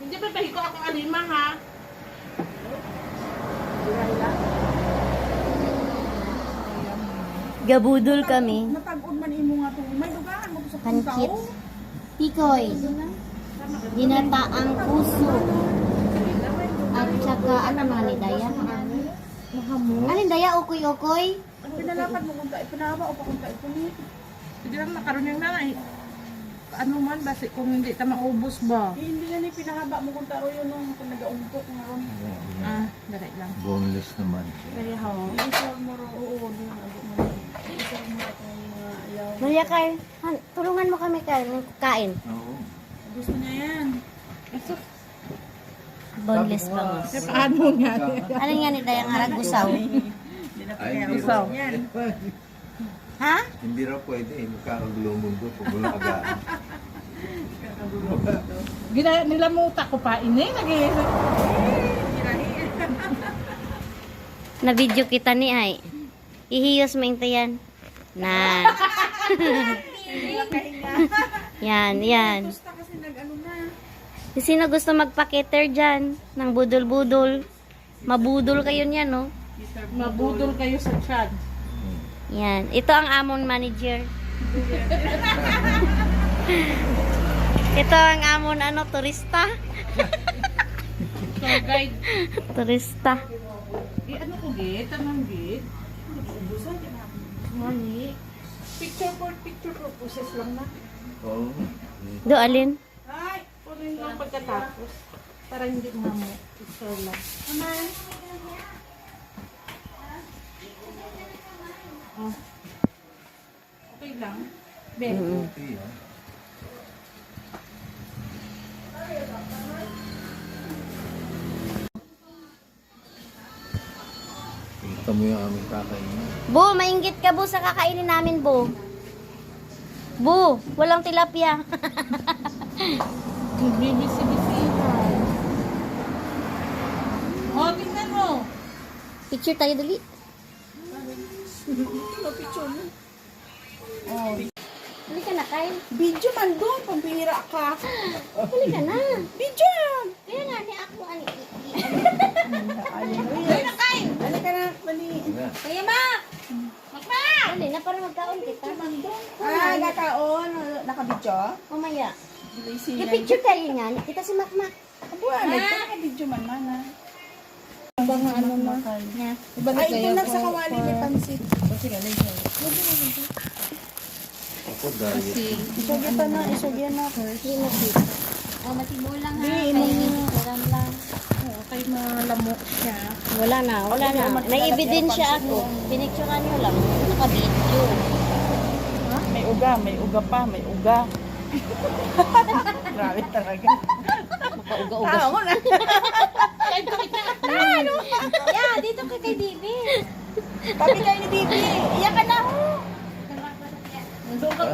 Hindi ba bahiko ako alima ha? Gabudol kami. Matag-od man imo nga to. May dugaan mo sa Pankit. Pikoy. Ginataang puso. At saka, ano mga nidaya? Alin daya, ukoy-ukoy? Pinalapat mo kung tayo pinawa o pa kung tayo punit. Hindi lang nakaroon yung nanay. Ano man, basi kung hindi ta maubos ba? Hindi yan pinahaba mo kung tayo yun nung nag-aumpok nga ron. Ah, dali lang. Boneless naman. Dali ho. Isang mo ron, oo, di nga abo mo ron. Isang mo ron kung mga ayaw. Maria Kay, tulungan mo kami kain. Oo. Gusto niya yan. Boneless bangus. Paano nga? Alin nga nidaya nga ragusaw? Hindi na Ay, kaya hindi gusto raw. yan. Ha? Hindi raw pwede eh. Magkakagulo ang mundo pag wala agaan. Nilamuta ko pa ini. Na video kita ni ay. Ihiyos mo yung tayan. Na. Yan. Gusto kasi nag-ano na. Sino gusto magpa-cater dyan? Ng budol-budol. Mabudol kayo niyan, no? Mabudol kayo sa chan. Yan. Ito ang amon manager. Ito ang amon turista. Tour guide. Turista. Ano ko git? Anong git? Mani. Picture purposes lang na. Oo. Do, alin? Ay, punin lang pagkatapos. Para hindi mamo. Picture lang. Oh. Okay lang. Ben. Okay, ah. Ito mo yung aming kakainin. Bu, mainggit ka, Bu, sa kakainin namin, Bu. Bu, walang tilapia. Bibisi-bisihan. Oh, tingnan mo. Picture tayo dali. Picture mo. Oh. Hali ka na, Kyle. Video man doon, pambihira ka. Hali ka na. Video yan. Kaya nga, ni ako, ani. Ayun na kain. Ano ka na, mali. Na. Kaya, Mak! Dali na, para magkaon kita. Ah, nakaon. Naka-video? Mamaya. Lazy Yung yan. picture tayo nga. Kita si Makmak. Abuan, naka-video man man ah. Iba nga ano mo. Yeah. Iba na Ay, ito kayo lang sa po. kawali may pansit. Ako diet. Isogyan na, isogyan na. Hindi na kita. Oh, matibulang ha. Di, Kainin lang. Okay, malamok siya. Wala na. Naibidensya ako. Pinicturean nyo lang. Naka-video. May uga pa, may uga. Grabe talaga. Makauga-uga. Tao na. Yeah, dito ka kay Bibi. Papi kayo ni Bibi. Iyak ka na ho. Doon ka